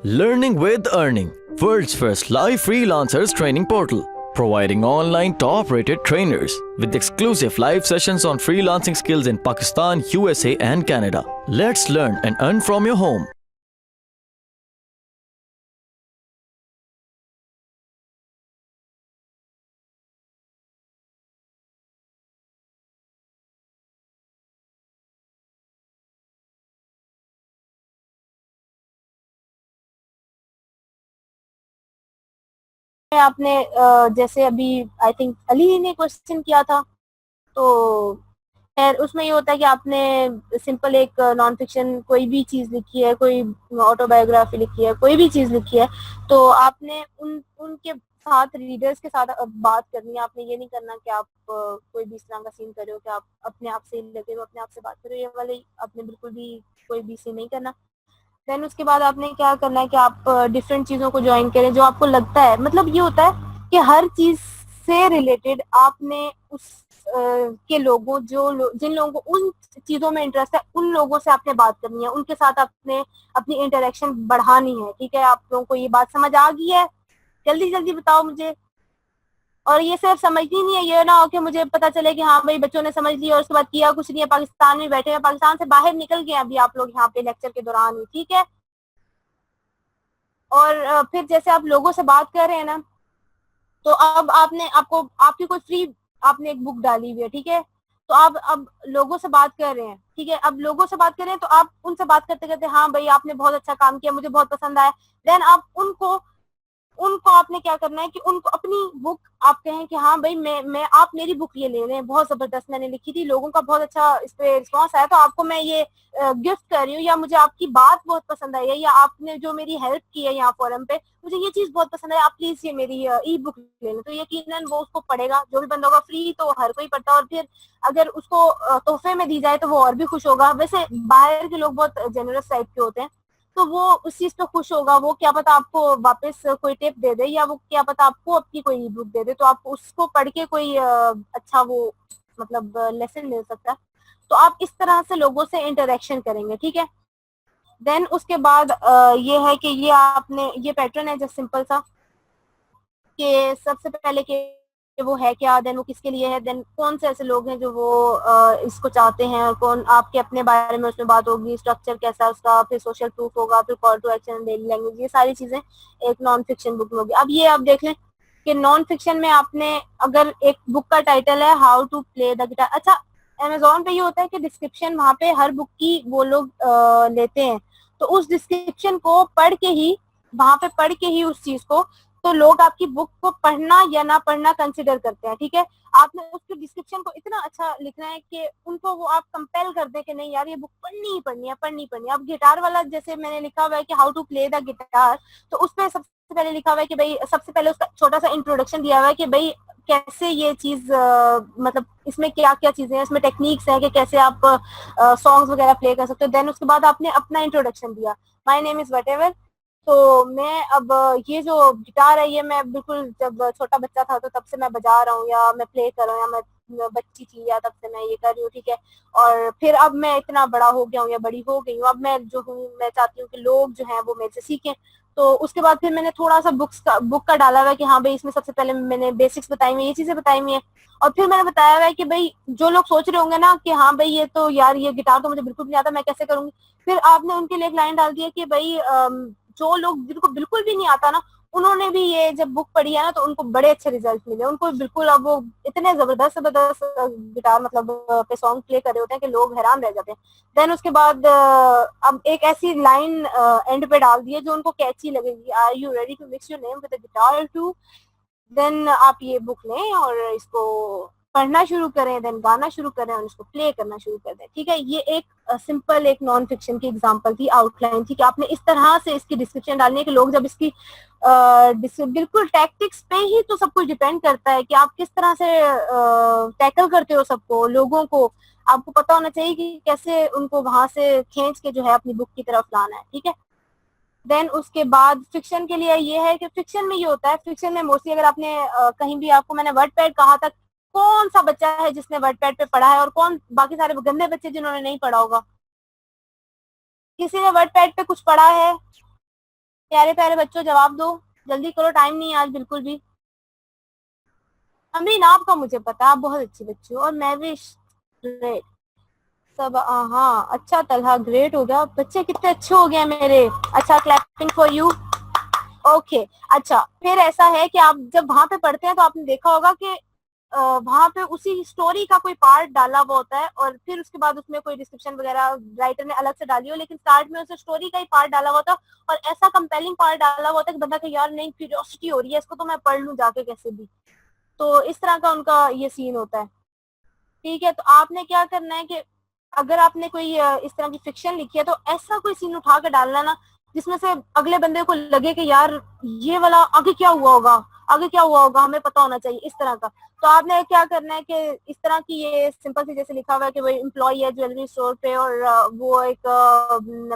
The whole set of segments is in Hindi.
Learning with Earning, world's first live freelancers training portal, providing online top-rated trainers with exclusive live sessions on freelancing skills in Pakistan, USA and Canada. Let's learn and earn from your home. आपने जैसे अभी आई थिंक अली ने क्वेश्चन किया था, तो खैर उसमें ये होता है कि आपने सिंपल एक नॉन फिक्शन कोई भी चीज लिखी है, कोई ऑटोबायोग्राफी लिखी है, कोई भी चीज लिखी है, तो आपने उनके साथ रीडर्स के साथ बात करनी है। आपने ये नहीं करना कि आप कोई भी इस तरह का सीन कर रहे हो कि आप अपने आप से लगे हो, अपने आप से बात करो, ये वाले आपने बिल्कुल भी कोई भी सीन नहीं करना। देन उसके बाद आपने क्या करना है कि आप डिफरेंट चीजों को ज्वाइन करें जो आपको लगता है, मतलब ये होता है कि हर चीज से रिलेटेड आपने उस के लोगों जिन लोगों को उन चीजों में इंटरेस्ट है, उन लोगों से आपने बात करनी है, उनके साथ आपने अपनी इंटरेक्शन बढ़ानी है। ठीक है, आप लोगों को ये बात समझ आ गई है? जल्दी जल्दी बताओ मुझे। और ये सिर्फ समझनी नहीं है, ये ना हो कि मुझे पता चले कि हाँ भाई बच्चों ने समझ लिया और उसके बाद किया कुछ नहीं है, पाकिस्तान में बैठे हैं, पाकिस्तान से बाहर निकल गए अभी आप लोग यहाँ पे लेक्चर के दौरान ही। ठीक है, और फिर जैसे आप लोगों से बात कर रहे हैं ना, तो अब आपकी कोई फ्री आपने एक बुक डाली हुई है, ठीक है, तो आप अब लोगों से बात कर रहे हैं। ठीक है, अब लोगों से बात कर रहे हैं तो आप उनसे बात करते करते हाँ भाई आपने बहुत अच्छा काम किया, मुझे बहुत पसंद आया। देन आप उनको उनको आपने क्या करना है कि उनको अपनी बुक आप कहें कि हाँ भाई मैं आप मेरी बुक ये ले लें, बहुत जबरदस्त मैंने लिखी थी, लोगों का बहुत अच्छा इस पे रिस्पॉन्स आया, तो आपको मैं ये गिफ्ट कर रही हूँ, या मुझे आपकी बात बहुत पसंद आई है, या आपने जो मेरी हेल्प की है यहाँ फोरम पे, मुझे ये चीज बहुत पसंद है, आप प्लीज ये मेरी ई बुक ले लें। तो यकीनन वो उसको पढ़ेगा, जो भी बंदा होगा, फ्री तो हर कोई पढ़ता है, और फिर अगर उसको तोहफे में दी जाए तो वो और भी खुश होगा। वैसे बाहर के लोग बहुत जेनरस टाइप के होते हैं, तो वो उस चीज पे खुश होगा। वो क्या पता आपको वापस कोई टिप दे दे, या वो क्या पता आपको अपनी कोई बुक दे दे, तो आप उसको पढ़ के कोई अच्छा वो मतलब लेसन मिल सकता है। तो आप इस तरह से लोगों से इंटरेक्शन करेंगे। ठीक है, देन उसके बाद ये है कि ये आपने ये पैटर्न है जस्ट सिंपल सा, कि सबसे पहले कि वो है क्या, देन वो किसके लिए है, देन कौन से ऐसे लोग हैं जो वो इसको चाहते हैं, और कौन आपके अपने बारे में उसमें बात होगी, स्ट्रक्चर कैसा है उसका, फिर सोशल प्रूफ होगा, फिर call to action, daily language, ये सारी चीजें एक नॉन फिक्शन बुक में होगी। अब ये आप देख लें कि नॉन फिक्शन में आपने अगर एक बुक का टाइटल है how to play the guitar, अच्छा अमेजोन पे ये होता है कि डिस्क्रिप्शन वहां पे हर बुक की वो लोग लेते हैं, तो उस डिस्क्रिप्शन को पढ़ के ही, वहां पे पढ़ के ही उस चीज को, तो लोग आपकी बुक को पढ़ना या ना पढ़ना कंसिडर करते हैं। ठीक है, आपने उसके डिस्क्रिप्शन को इतना अच्छा लिखना है कि उनको वो आप कंपेल कर दे कि नहीं यार ये बुक पढ़नी ही पढ़नी है, पढ़नी पढ़नी है। अब गिटार वाला जैसे मैंने लिखा हुआ है कि how to play the guitar, तो उसमें सबसे पहले लिखा हुआ है कि भाई, सबसे पहले उसका छोटा सा इंट्रोडक्शन दिया हुआ है कि भाई कैसे ये चीज मतलब इसमें क्या क्या चीजें हैं, इसमें टेक्निक्स है कि कैसे आप सॉन्ग्स वगैरह प्ले कर सकते हो। देन उसके बाद आपने अपना इंट्रोडक्शन दिया, my name is what ever. तो मैं अब ये जो गिटार है ये मैं बिल्कुल जब छोटा बच्चा था तो तब से मैं बजा रहा हूँ, या मैं प्ले कर रहा हूँ, या मैं बच्ची थी या तब से मैं ये कर रही हूँ। ठीक है, और फिर अब मैं इतना बड़ा हो गया हूँ या बड़ी हो गई हूँ, अब मैं जो हूँ मैं चाहती हूँ कि लोग जो हैं वो मेरे से सीखें। तो उसके बाद फिर मैंने थोड़ा सा बुक का डाला हुआ है कि हाँ भाई इसमें सबसे पहले मैंने बेसिक्स बताई हुई है, ये चीजें बताई हुई है, और फिर मैंने बताया हुआ है कि भाई जो लोग सोच रहे होंगे ना कि हाँ भाई ये तो यार ये गिटार तो मुझे बिल्कुल नहीं आता, मैं कैसे करूंगी, फिर आपने उनके लिए एक लाइन डाल दी है कि भाई जो लोग जिनको बिल्कुल भी नहीं आता ना, उन्होंने भी ये जब बुक पढ़ी है ना तो उनको बड़े अच्छे रिजल्ट मिले, उनको बिल्कुल अब वो इतने जबरदस्त जबरदस्त गिटार मतलब पे सॉन्ग प्ले कर रहे होते हैं कि लोग हैरान रह जाते हैं। देन उसके बाद अब एक ऐसी लाइन एंड पे डाल दी है जो उनको कैची लगेगी, are you ready to mix your name with the guitar too. Then आप ये बुक लें और इसको पढ़ना शुरू करें, देन गाना शुरू करें और इसको प्ले करना शुरू कर दें। ठीक है, ये एक सिंपल एक नॉन फिक्शन की एग्जांपल थी, आउटलाइन थी कि आपने इस तरह से इसकी डिस्क्रिप्शन डालनी है कि लोग जब इसकी बिल्कुल टैक्टिक्स पे ही तो सब कुछ डिपेंड करता है कि आप किस तरह से टैकल करते हो सबको, लोगों को आपको पता होना चाहिए कि कैसे उनको वहां से खींच के जो है अपनी बुक की तरफ लाना है। ठीक है, देन उसके बाद फिक्शन के लिए ये है कि फिक्शन में ये होता है, फिक्शन में मोस्टली अगर आपने कहीं भी आपको मैंने वर्डपैड कहा था, कौन सा बच्चा है जिसने वर्डपैड पे पढ़ा है, और कौन बाकी सारे गंदे बच्चे जिन्होंने नहीं पढ़ा होगा? किसी ने वर्डपैड पे कुछ पढ़ा है? प्यारे प्यारे बच्चों जवाब दो, जल्दी करो, टाइम नहीं है आज बिल्कुल भी। अमरीन आपका मुझे पता, आप बहुत अच्छी बच्ची हो, और मैं भी ग्रेट सब। हाँ अच्छा, तलहा ग्रेट हो गया, बच्चे कितने अच्छे हो गए मेरे। अच्छा, क्लैपिंग फॉर यू। ओके अच्छा, फिर ऐसा है कि आप जब वहां पे पढ़ते हैं तो आपने देखा होगा कि वहां पे उसी स्टोरी का कोई पार्ट डाला हुआ होता है, और फिर उसके बाद उसमें कोई डिस्क्रिप्शन वगैरह राइटर ने अलग से डाली हो, लेकिन स्टार्ट में उसे स्टोरी का ही पार्ट डाला हुआ होता है, और ऐसा कंपेलिंग पार्ट डाला हुआ होता है कि बंदा का यार नहीं, क्यूरियोसिटी हो रही है, इसको तो मैं पढ़ लूं जाके कैसे भी। तो इस तरह का उनका ये सीन होता है। ठीक है, तो आपने क्या करना है कि अगर आपने कोई इस तरह की फिक्शन लिखी है तो ऐसा कोई सीन उठा के डालना ना जिसमें से अगले बंदे को लगे कि यार ये वाला आगे क्या हुआ होगा, आगे क्या हुआ होगा, हमें पता होना चाहिए, इस तरह का। तो आपने क्या करना है कि इस तरह की, ये सिंपल सी जैसे लिखा हुआ है कि वो एम्प्लॉय है ज्वेलरी स्टोर पे, और वो एक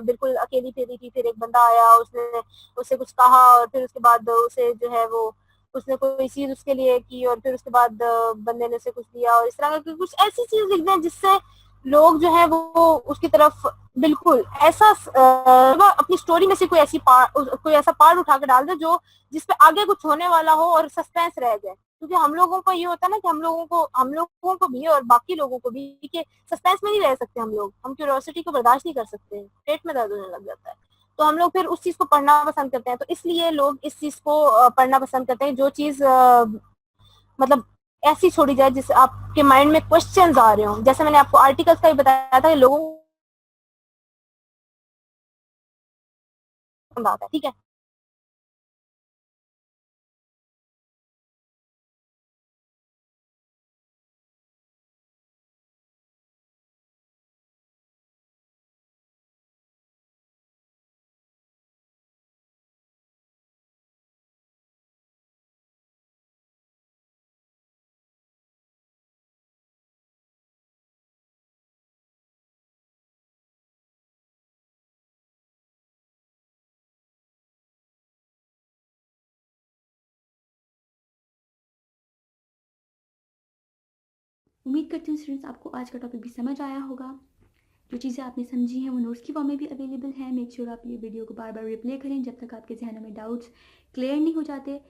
बिल्कुल अकेली फेरी थी, फिर एक बंदा आया, उसने उससे कुछ कहा, और फिर उसके बाद उसे जो है वो उसने कोई चीज उसके लिए की, और फिर उसके बाद बंदे ने उसे कुछ दिया, और इस तरह का कुछ ऐसी चीज लिख दें जिससे लोग जो है वो उसकी तरफ बिल्कुल ऐसा अपनी स्टोरी में से कोई ऐसा पार्ट उठा के डाल दे जो जिसपे आगे कुछ होने वाला हो और सस्पेंस रह जाए। क्योंकि हम लोगों को ये होता है ना कि हम लोगों को भी और बाकी लोगों को भी कि सस्पेंस में नहीं रह सकते हम क्यूरियोसिटी को बर्दाश्त नहीं कर सकते, पेट में दर्द होने लग जाता है। तो हम लोग फिर उस चीज को पढ़ना पसंद करते हैं, तो इसलिए लोग इस चीज को पढ़ना पसंद करते हैं, जो चीज मतलब ऐसी छोड़ी जाए जिससे आपके माइंड में क्वेश्चंस आ रहे हो। जैसे मैंने आपको आर्टिकल्स का ही बताया था कि लोगों को पसंद आता है। ठीक है, उम्मीद करती हूँ स्टूडेंट्स आपको आज का टॉपिक भी समझ आया होगा। जो चीज़ें आपने समझी हैं वो नोट्स की फॉर्म में भी अवेलेबल है। मेक श्योर आप ये वीडियो को बार बार रिप्ले करें जब तक आपके जहनों में डाउट्स क्लियर नहीं हो जाते।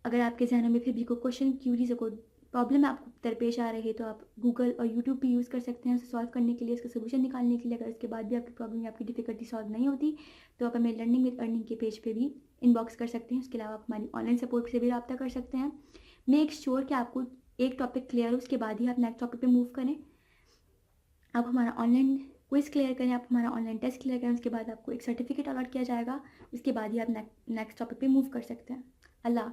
अगर आपके जहनों में फिर भी कोई क्वेश्चन, क्यूरीज, कोई प्रॉब्लम आपको दरपेश आ रही है तो आप गूगल और यूट्यूब भी यूज़ कर सकते हैं उसे सॉल्व करने के लिए, उसका सोल्यूशन निकालने के लिए। अगर इसके बाद भी आपकी प्रॉब्लम या आपकी डिफिकल्टी सॉल्व नहीं होती तो आप हमें लर्निंग विद अर्निंग के पेज पे भी इनबॉक्स कर सकते हैं। उसके अलावा आप हमारी ऑनलाइन सपोर्ट से भी रब्ता कर सकते हैं। मेक श्योर कि आपको एक टॉपिक क्लियर हो, उसके बाद ही आप नेक्स्ट टॉपिक पे मूव करें। आप हमारा ऑनलाइन क्विज क्लियर करें, आप हमारा ऑनलाइन टेस्ट क्लियर करें, उसके बाद आपको एक सर्टिफिकेट अलॉट किया जाएगा। उसके बाद ही आप नेक्स्ट टॉपिक पे मूव कर सकते हैं। अल्लाह।